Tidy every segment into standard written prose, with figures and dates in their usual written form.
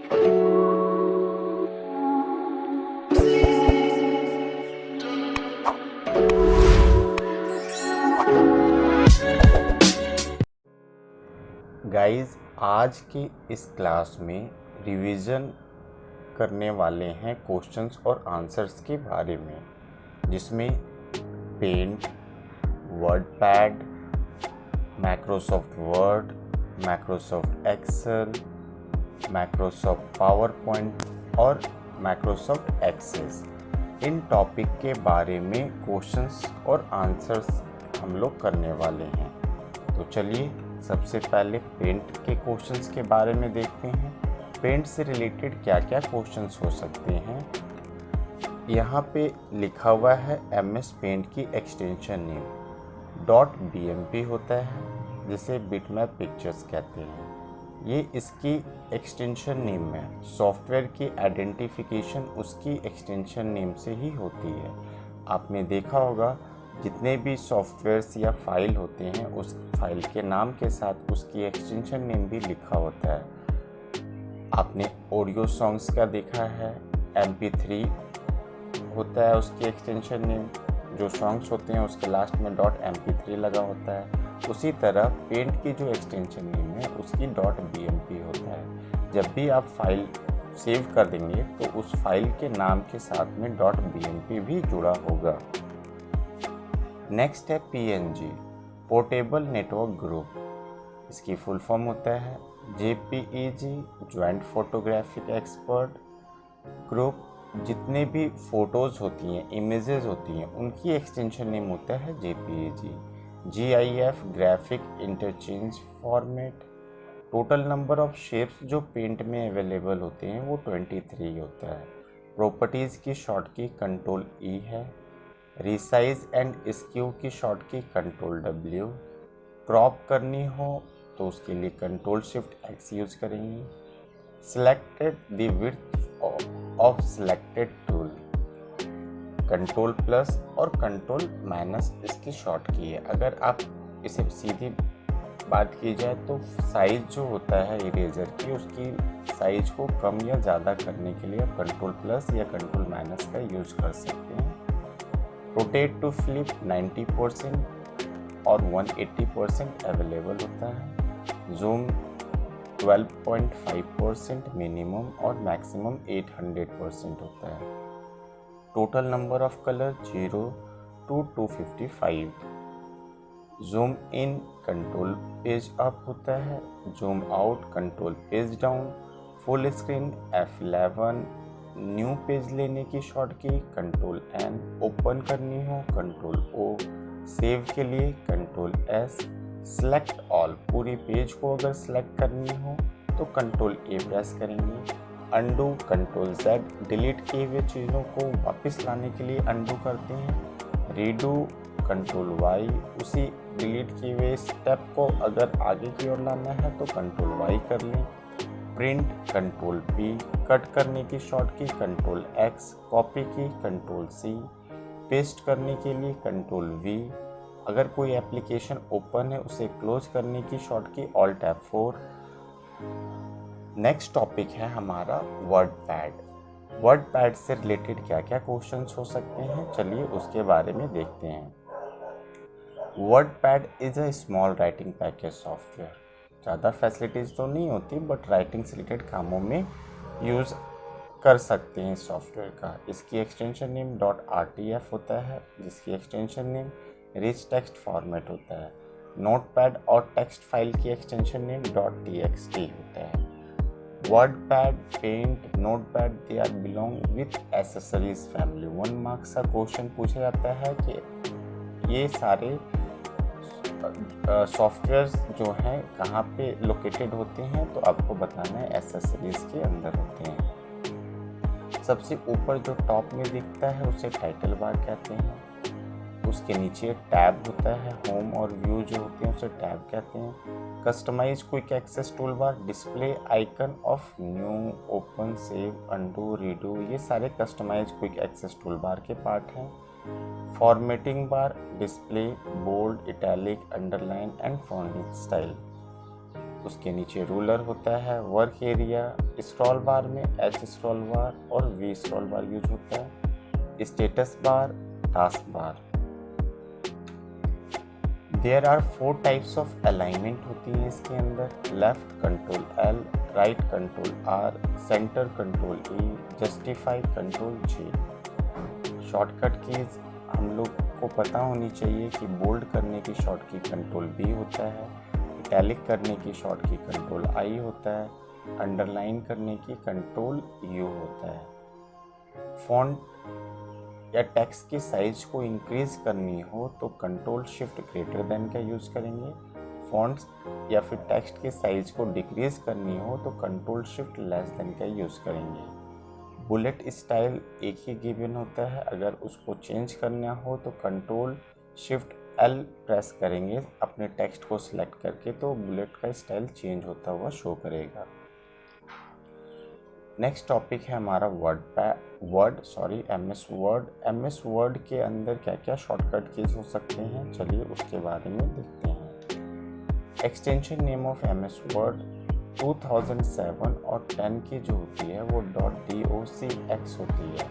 Guys, आज की इस क्लास में रिवीजन करने वाले हैं क्वेश्चंस और आंसर्स के बारे में, जिसमें paint, WordPad, Microsoft Word, Microsoft Excel, Microsoft PowerPoint और माइक्रोसॉफ्ट एक्सेस, इन टॉपिक के बारे में क्वेश्चंस और आंसर्स हम लोग करने वाले हैं। तो चलिए सबसे पहले पेंट के क्वेश्चंस के बारे में देखते हैं। पेंट से रिलेटेड क्या क्या क्वेश्चंस हो सकते हैं। यहाँ पे लिखा हुआ है MS पेंट की एक्सटेंशन नेम .bmp होता है, जिसे बिटमैप पिक्चर्स कहते हैं। ये इसकी एक्सटेंशन नेम है। सॉफ्टवेयर की आइडेंटिफिकेशन उसकी एक्सटेंशन नेम से ही होती है। आपने देखा होगा जितने भी सॉफ्टवेयर्स या फाइल होते हैं, उस फाइल के नाम के साथ उसकी एक्सटेंशन नेम भी लिखा होता है। आपने ऑडियो सॉन्ग्स का देखा है, MP3 होता है उसकी एक्सटेंशन नेम। जो सॉन्ग्स होते हैं उसके लास्ट में .mp3 लगा होता है। उसी तरह पेंट की जो एक्सटेंशन नेम है उसकी .bmp होता है। जब भी आप फाइल सेव कर देंगे तो उस फाइल के नाम के साथ में .bmp भी जुड़ा होगा। नेक्स्ट है PNG, पोर्टेबल नेटवर्क ग्रुप। इसकी फुल फॉर्म होता है JPEG, joint photographic expert group. जितने भी फ़ोटोज़ होती हैं, इमेजेस होती हैं, उनकी एक्सटेंशन नेम होता है JPEG। GIF, graphic interchange format. Total number of shapes जो पेंट में अवेलेबल होते हैं वो 23 होता है। प्रॉपर्टीज़ की शॉर्ट की Ctrl E है। रिसाइज एंड स्क्यू की शॉर्ट की Ctrl W। क्रॉप करनी हो तो उसके लिए Ctrl+Shift+X यूज करेंगे। Selected the width of selected tool, Ctrl+ और Ctrl- इसकी शॉर्ट की है। अगर आप इसे सीधी बात की जाए तो साइज जो होता है इरेजर की, उसकी साइज को कम या ज़्यादा करने के लिए आप Ctrl+ या Ctrl- का यूज कर सकते हैं। रोटेट टू फ्लिप 90% और 180% अवेलेबल होता है। जूम 12.5% मिनिमम और मैक्सिमम 800% होता है। Total number of colour 0 to 255। Zoom in control page up होता है। Zoom out control page down. Full screen F11। New page लेने की शॉर्ट की Ctrl+N। ओपन करनी हो Ctrl+O। सेव के लिए Ctrl+S। सेलेक्ट ऑल, पूरी पेज को अगर सेलेक्ट करनी हो तो Ctrl+A प्रेस करेंगे। अंडू Ctrl+Z, डिलीट किए हुए चीज़ों को वापस लाने के लिए अंडू करते हैं। रीडू Ctrl+Y, उसी डिलीट किए हुए स्टेप को अगर आगे की ओर लाना है तो Ctrl+Y कर लें। प्रिंट Ctrl+P, कट करने की शॉर्ट की Ctrl+X, कॉपी की Ctrl+C, पेस्ट करने के लिए Ctrl+V। अगर कोई एप्लीकेशन ओपन है उसे क्लोज करने की शॉर्ट की Alt+F4। नेक्स्ट टॉपिक है हमारा वर्डपैड। वर्डपैड से रिलेटेड क्या क्या क्वेश्चंस हो सकते हैं, चलिए उसके बारे में देखते हैं। WordPad is a small writing package software. ज़्यादा फैसिलिटीज़ तो नहीं होती, बट राइटिंग से रिलेटेड कामों में यूज़ कर सकते हैं सॉफ्टवेयर का। इसकी एक्सटेंशन नेम .rtf होता है, जिसकी extension name rich text format होता है। नोटपैड और टेक्स्ट फाइल की एक्सटेंशन नेम .txt होता है। WordPad, paint, Notepad, they are belong with accessories family. 1 marks का क्वेश्चन पूछा जाता है कि ये सारे सॉफ्टवेयर्स जो हैं कहाँ पे लोकेटेड होते हैं, तो आपको बताना है एसेसरीज के अंदर होते हैं। सबसे ऊपर जो टॉप में दिखता है उसे टाइटल बार कहते हैं। उसके नीचे टैब होता है, होम और व्यू जो होते हैं उसे टैब कहते हैं। Customize quick access tool bar, display icon of new, open, save, undo, redo, ये सारे customize quick access tool bar के पार्ट हैं। Formatting bar, display, bold, italic, underline and font style. उसके नीचे रूलर होता है। वर्क एरिया, स्क्रॉल बार में H scroll बार और वी स्क्रॉल बार यूज होता है। Status bar, task bar. There are 4 types of alignment होती है इसके अंदर। Left control L, right control R, center control E, justify control G. Shortcut keys हम लोग को पता होनी चाहिए कि बोल्ड करने की शॉर्ट की कंट्रोल बी होता है, इटैलिक करने की शॉर्ट की कंट्रोल आई होता है, अंडरलाइन करने की कंट्रोल यू होता है। फॉन्ट या टेक्स्ट की साइज को इंक्रीज करनी हो तो कंट्रोल शिफ्ट ग्रेटर देन का यूज करेंगे। फॉन्ट्स या फिर टेक्स्ट की साइज को डिक्रीज करनी हो तो कंट्रोल शिफ्ट लेस देन का यूज करेंगे। बुलेट स्टाइल एक ही गिवन होता है, अगर उसको चेंज करना हो तो कंट्रोल शिफ्ट एल प्रेस करेंगे अपने टेक्स्ट को सिलेक्ट करके, तो बुलेट का स्टाइल चेंज होता हुआ शो करेगा। नेक्स्ट टॉपिक है हमारा एमएस वर्ड के अंदर क्या क्या शॉर्टकट कीज हो सकते हैं, चलिए उसके बारे में देखते हैं। Extension name of MS word 2007 और 10 की जो होती है वो .docx होती है।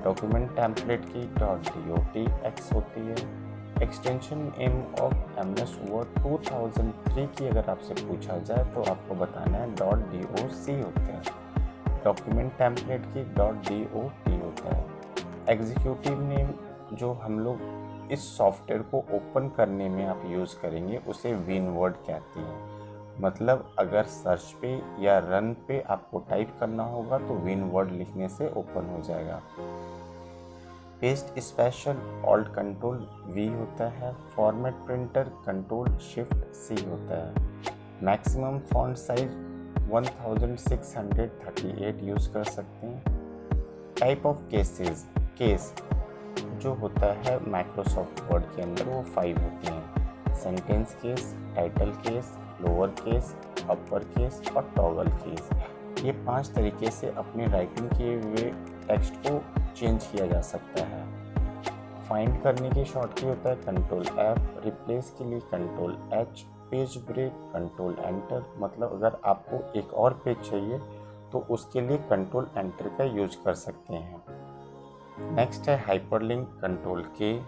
डॉक्यूमेंट टेम्पलेट की .dotx होती है। Extension name of MS word 2003 की अगर आपसे पूछा जाए तो आपको बताना है .doc होता है। डॉक्यूमेंट टेम्पलेट की .dot होता है। एग्जीक्यूटिव नेम जो हम लोग इस सॉफ्टवेयर को ओपन करने में आप यूज़ करेंगे उसे विनवर्ड कहते हैं। मतलब अगर सर्च पे या रन पे आपको टाइप करना होगा तो विनवर्ड लिखने से ओपन हो जाएगा। Paste special alt control V होता है। Format printer control shift C होता है। मैक्सिमम फॉन्ट साइज 1638 यूज़ कर सकते हैं। टाइप ऑफ केस जो होता है माइक्रोसॉफ्ट वर्ड के अंदर वो 5 होते हैं। Sentence case, title case, lower case, upper case और टॉगल केस। ये 5 तरीके से अपने राइटिंग किए हुए टेक्स्ट को चेंज किया जा सकता है। फाइंड करने की शॉर्ट की होता है कंट्रोल F, रिप्लेस के लिए control H, page brake control enter, मतलब अगर आपको एक और पेज चाहिए तो उसके लिए कंट्रोल एंटर का यूज कर सकते हैं। नेक्स्ट है hyperlink control K,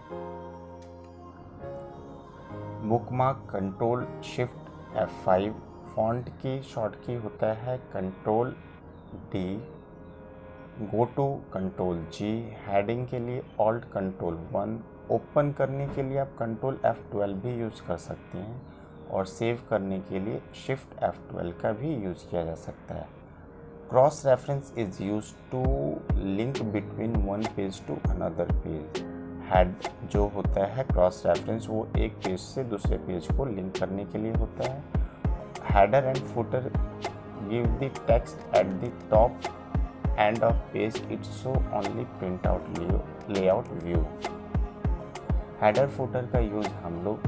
bookmark control shift F5, font की शॉर्ट की होता है control D, go to control G, heading के लिए ऑल्ट कंट्रोल 1, ओपन करने के लिए आप कंट्रोल F12 भी यूज़ कर सकते हैं और सेव करने के लिए शिफ्ट F12 का भी यूज़ किया जा सकता है। Cross reference is use to link between one page to another page. Head जो होता है क्रॉस रेफरेंस वो एक पेज से दूसरे पेज को लिंक करने के लिए होता है। Header and footer give the text at the top and of page, it show only print out layout view. Header footer का यूज़ हम लोग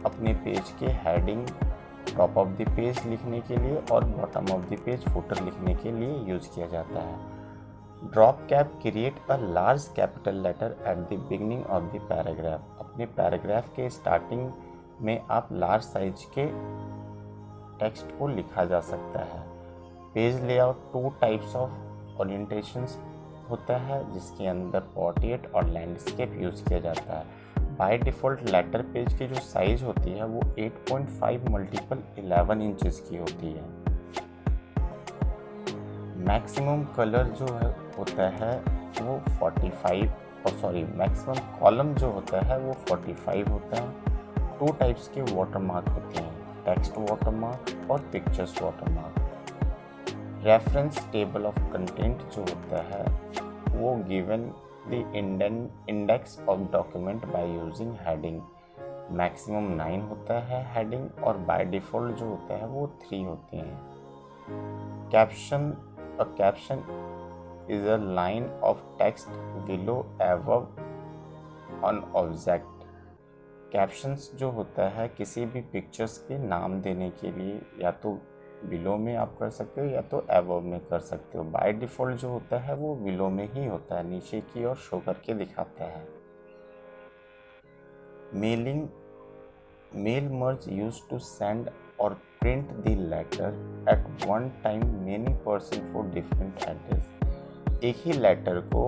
अपने पेज के heading top of the page लिखने के लिए और bottom of the page footer लिखने के लिए यूज किया जाता है। Drop cap create a large capital letter at the beginning of the paragraph. अपने पैराग्राफ के स्टार्टिंग में आप लार्ज साइज के टेक्स्ट को लिखा जा सकता है। Page layout 2 types of orientations होता है जिसके अंदर पोर्ट्रेट और लैंडस्केप यूज किया जाता है। बाय डिफ़ॉल्ट लेटर पेज की जो साइज़ होती है वो 8.5 मल्टीपल 11 इंचेस की होती है। मैक्सिमम कलर जो होता है वो 45 मैक्सिमम कॉलम जो होता है वो 45 होता है। 2 टाइप्स के वाटरमार्क होते हैं, टेक्स्ट वाटरमार्क और pictures watermark. Reference table of content जो होता है वो given the index of document by using heading। Maximum 9 होता है हेडिंग और बाय डिफ़ॉल्ट जो होता है वो 3 होते हैं। Caption is a line of text below above on object. Captions जो होता है किसी भी पिक्चर्स के नाम देने के लिए या तो बिलो में आप कर सकते हो या तो एबव में कर सकते हो। बाय डिफ़ॉल्ट जो होता है वो बिलो में ही होता है, नीचे की ओर शो करके दिखाता है। Mail merge use to send और print the letter at one time many person for different address। एक ही लेटर को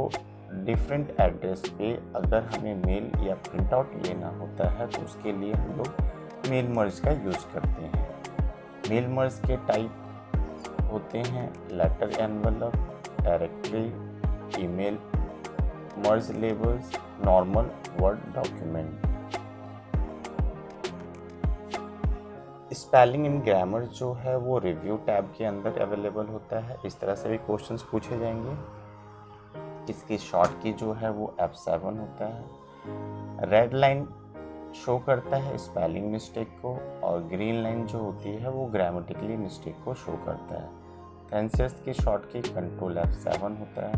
डिफरेंट एड्रेस पे अगर हमें मेल या प्रिंट आउट लेना होता है तो उसके लिए हम लोग मेल मर्ज का यूज़ करते हैं। मेल मर्ज के टाइप होते हैं letter envelope, directory, email merge labels, normal word document. Spelling in grammar जो है वो रिव्यू टैब के अंदर अवेलेबल होता है। इस तरह से भी क्वेश्चंस पूछे जाएंगे। इसकी शॉर्ट की जो है वो F7 होता है। रेड लाइन शो करता है स्पेलिंग मिस्टेक को और ग्रीन लाइन जो होती है वो ग्रामेटिकली मिस्टेक को शो करता है। आंसर्स की शॉर्ट की कंट्रोल F7 होता है।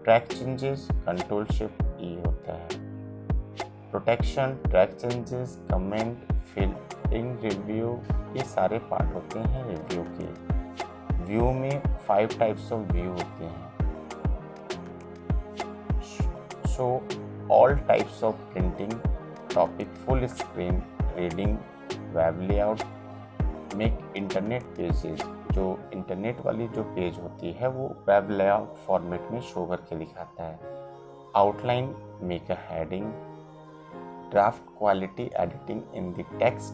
Track changes control shift E होता है। Protection, track changes, comment, filling, review, ये सारे पार्ट होते हैं रिव्यू के। व्यू में 5 टाइप्स ऑफ व्यू होते हैं। Show all types of printing, topic, full screen, reading, web layout, make internet pages, जो इंटरनेट वाली जो पेज होती है वो वेब लेआउट फॉर्मेट में शो करके दिखाता है। Outline, make a heading, draft quality editing in the text,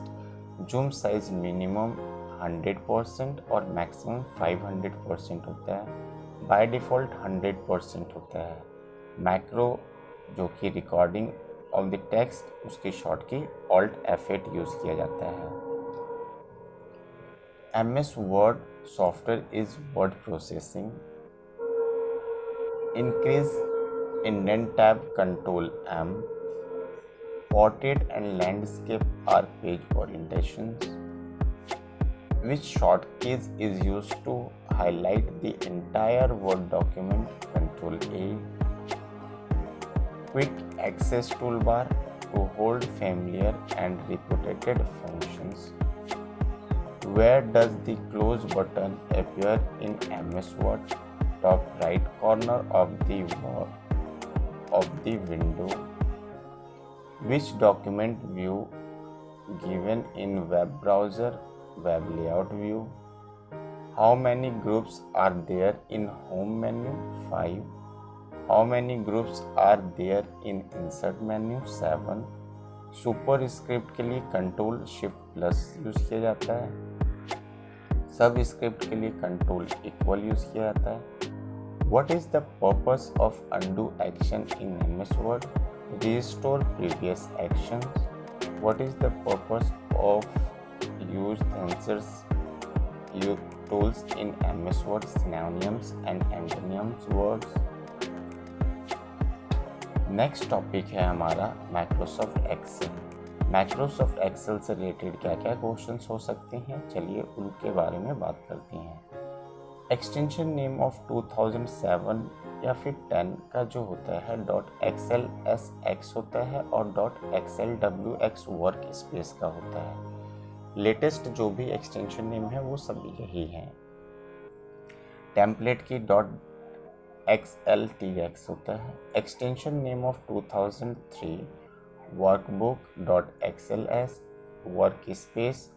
zoom size minimum 100% और मैक्सिमम 500% होता है। बाय डिफ़ॉल्ट 100% होता है। मैक्रो जो कि रिकॉर्डिंग ऑफ द टेक्स्ट, उसकी शॉर्ट की Alt F8 यूज़ किया जाता है। MS word software is word processing. Increase indent tab control M। Portrait and landscape are page orientations. Which short keys is used to highlight the entire Word document? Control A. Quick access toolbar to hold familiar and repeated functions. Where does the close button appear in MS Word? Top right corner of the window. Which document view given in web browser? Web layout view. How many groups are there in home menu? 5. How many groups are there in insert menu? 7. Superscript के लिए control shift plus use किया जाता है। सब script के लिए control equal use किया जाता है। What is the purpose of undo action in MS Word? Restore previous actions. What is the purpose of use answers tools in MS Word? Synonyms and antonyms words. Next topic है हमारा Microsoft Excel. Microsoft Excel से related क्या क्या questions हो सकते हैं, चलिए उनके बारे में बात करते हैं। एक्सटेंशन नेम ऑफ 2007 या फिर 10 का जो होता है .xlsx होता है और .xlwx वर्क स्पेस का होता है। लेटेस्ट जो भी एक्सटेंशन नेम है वो सभी यही हैं। टेम्पलेट की .xltx होता है। Extension name of 2003 workbook .xls, work space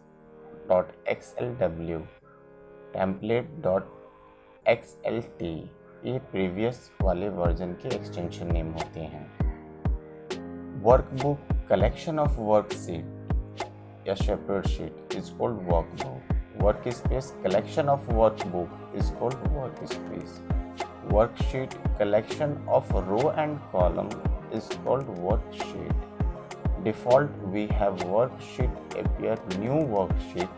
.xlw, template .xlt, ये प्रीवियस वाले वर्जन के एक्सटेंशन नेम होते हैं। वर्कबुक कलेक्शन ऑफ वर्कशीट या separate sheet is called workbook. Work space collection of workbook is called work space. Worksheet collection of row and column is called worksheet. Default we have worksheet appear new worksheet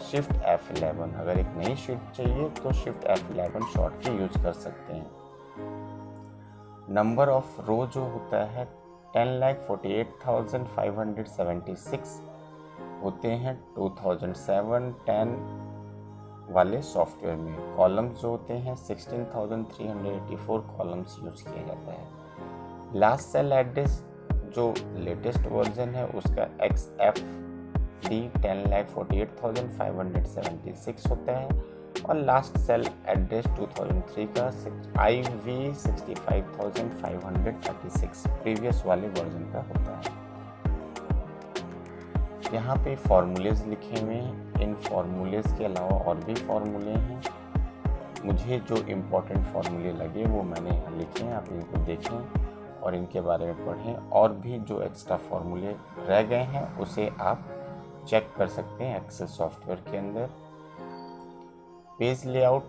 shift F11। अगर एक नई sheet चाहिए तो shift F11 short की use कर सकते हैं। Number of रो जो होता है 10,48,576 होते हैं 2007-10 वाले सॉफ्टवेयर में। कॉलम्स जो होते हैं 16,384 कॉलम्स यूज किया जाता है। लास्ट सेल एड्रेस जो लेटेस्ट वर्जन है उसका XFD 10,48,576 होता है और लास्ट सेल एड्रेस 2003 का IV 65,536 प्रीवियस वाले वर्जन का होता है। यहाँ पे फार्मूलेज लिखे हुए हैं। इन फार्मूलेज के अलावा और भी फार्मूले हैं। मुझे जो इम्पोर्टेंट फार्मूले लगे वो मैंने यहाँ लिखे हैं, आप इनको देखें और इनके बारे में पढ़ें। और भी जो एक्स्ट्रा फार्मूले रह गए हैं उसे आप चेक कर सकते हैं एक्सेल सॉफ्टवेयर के अंदर। पेज लेआउट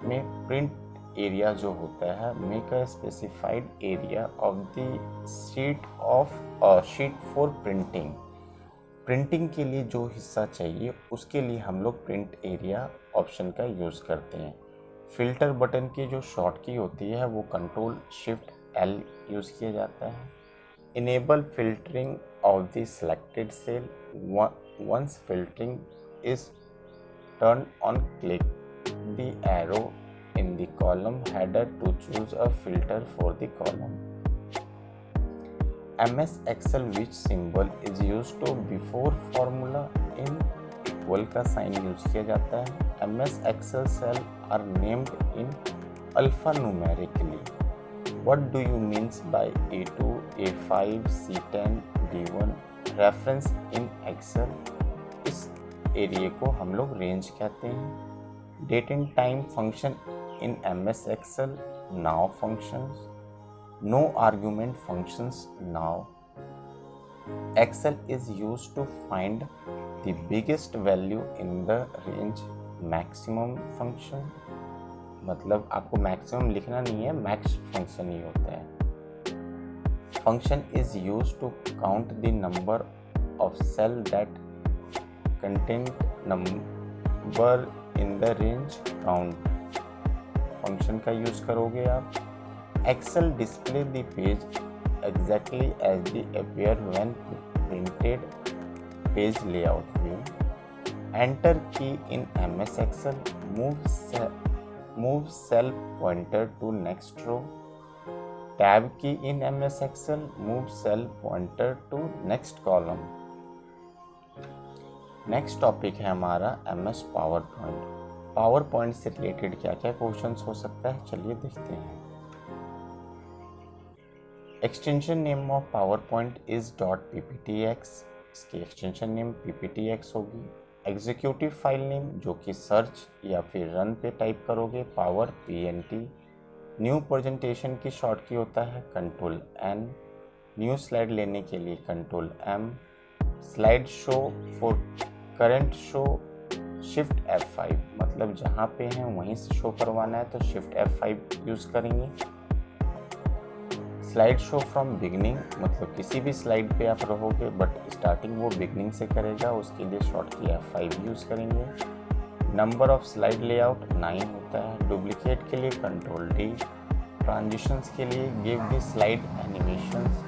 में प्रिंट एरिया जो होता है, make a specified area of the sheet for printing. Printing के लिए जो हिस्सा चाहिए उसके लिए हम लोग प्रिंट एरिया ऑप्शन का यूज़ करते हैं। फिल्टर बटन की जो शॉर्ट की होती है वो कंट्रोल शिफ्ट एल यूज़ किया जाता है। Enable filtering of the selected cell, once filtering is turn on, click the arrow in the column header to choose a filter for the column. MS Excel, which symbol is used to before formula in equal का sign use किया जाता है। MS Excel cell are named in alphanumerically. What do you means by A2, A5, C10, D1? Reference in Excel, इस area को हम लोग range कहते हैं। Date and time function in MS Excel, now functions, no argument functions now. Excel is used to find the biggest value in the range, maximum function, मतलब आपको maximum लिखना नहीं है, मैक्स फंक्शन ही होता है। Function is used to count the number of cell that contain number in the range, count function का use करोगे आप। Excel display the page exactly as the appear when printed, page layout view. Enter key in MS Excel, move cell pointer to next row. Tab key in MS Excel, move cell pointer to next column. Next topic है हमारा MS PowerPoint. PowerPoint से related क्या क्या questions हो सकता है, चलिए देखते हैं। Extension name of PowerPoint is .pptx, इसकी एक्सटेंशन नेम pptx होगी। एग्जीक्यूटिव फाइल नेम जो कि सर्च या फिर रन पे टाइप करोगे, पावर pnt। न्यू प्रेजेंटेशन की शॉर्ट की होता है कंट्रोल n। न्यू स्लाइड लेने के लिए control m। Slide show for current show, shift F5, मतलब जहाँ पे हैं वहीं से शो करवाना है तो शिफ्ट F5 यूज़ करेंगे। स्लाइड शो फ्रॉम बिगनिंग, मतलब किसी भी स्लाइड पे आप रहोगे बट स्टार्टिंग वो बिगनिंग से करेगा, उसके लिए शॉर्ट की F5 यूज़ करेंगे। नंबर ऑफ स्लाइड लेआउट 9 होता है। डुप्लीकेट के लिए कंट्रोल D। ट्रांजिशंस के लिए give the slide animations.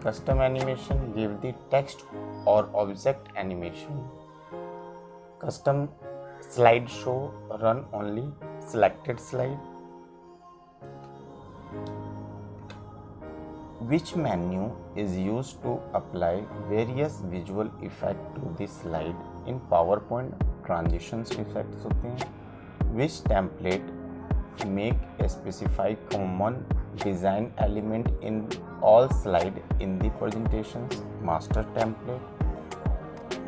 Custom animation give the text और object animation. Custom slide show run only selected slide. Which menu is used to apply various visual effect to the slide in PowerPoint? Transitions effects होते हैं। Which template make a specified common design element in all slide in the presentations? Master template.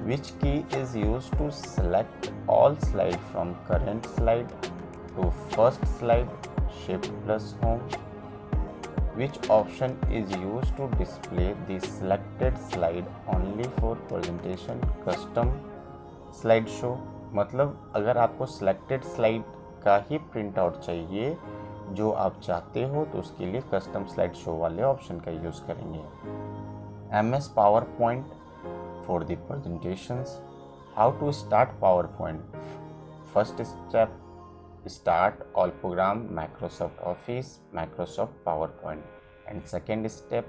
Which key is used to select all slide from current slide to first slide? Shift plus home. Which option is used to display the selected slide only for presentation? Custom slide show, मतलब अगर आपको selected slide का ही print out चाहिए जो आप चाहते हो तो उसके लिए कस्टम स्लाइड शो वाले ऑप्शन का यूज़ करेंगे। MS PowerPoint for the presentations. How to start PowerPoint? First step, start all program Microsoft Office, Microsoft PowerPoint. And second step,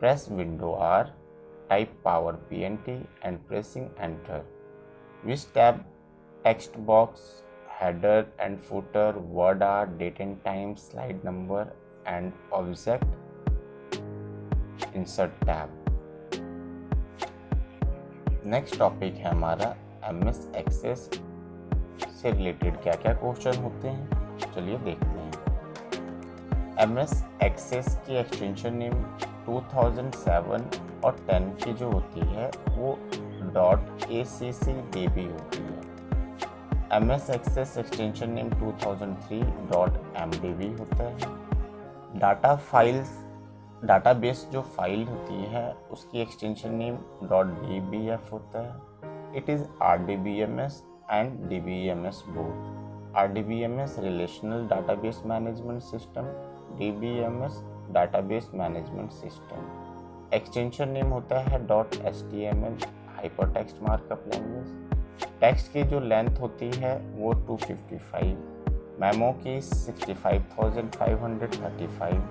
press Window R, type Power PNT and pressing enter. Which tab? Text box, header and footer, word art, date and time, slide number and object. Insert tab. Next topic है हमारा MS Access से related क्या क्या question होते हैं, चलिए देखते हैं। MS Access की एक्सटेंशन नेम 2007 और 10 की जो होती है वो .accdb होती है। MS Access extension name 2003.mdb होता है। डाटाबेस जो फाइल होती है उसकी एक्सटेंशन नेम .dbf होता है। It is RDBMS and DBMS both. RDBMS relational database management system, DBMS database management system. Extension name होता है .html hypertext markup language. Text की जो लेंथ होती है वो 255, मेमो की 65,535,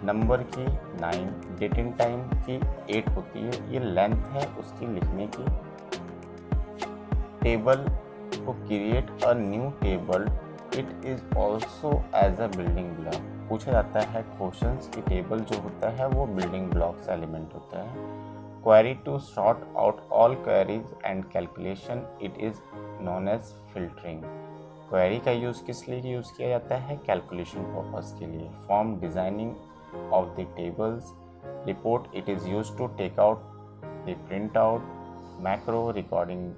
नंबर की 9, डेट इन टाइम की 8 होती है। ये लेंथ है उसकी लिखने की। टेबल को create a new table, it is also as a building block. पूछा जाता है क्वेश्चंस की टेबल जो होता है वो बिल्डिंग ब्लॉक्स एलिमेंट होता है। Query to sort out all queries and calculation, it is known as filtering. Query का यूज़ किस लिए यूज़ किया जाता है? कैलकुलेशन पर्पस के लिए। Form designing of the tables. Report, it is use to take out the print out. Macro, recording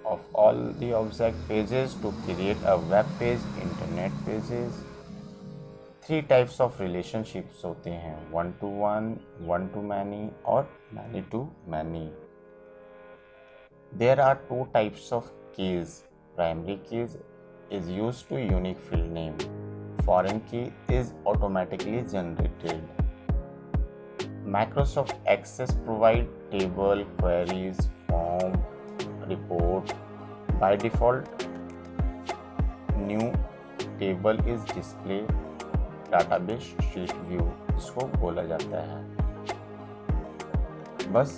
of all the object pages to create a web page, internet pages। 3 types of relationships होते हैं, 1 to 1, 1 to many और many to many। There are 2 types of keys। Primary keys is used to unique field name। Foreign key is automatically generated। Microsoft Access provide table, queries, form, report। By default new table is display database sheet view इसको बोला जाता है। बस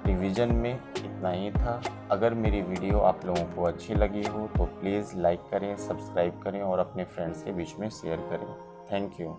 revision में इतना ही था। अगर मेरी वीडियो आप लोगों को अच्छी लगी हो तो प्लीज़ लाइक करें, सब्सक्राइब करें और अपने फ्रेंड्स के बीच में शेयर करें। Thank you.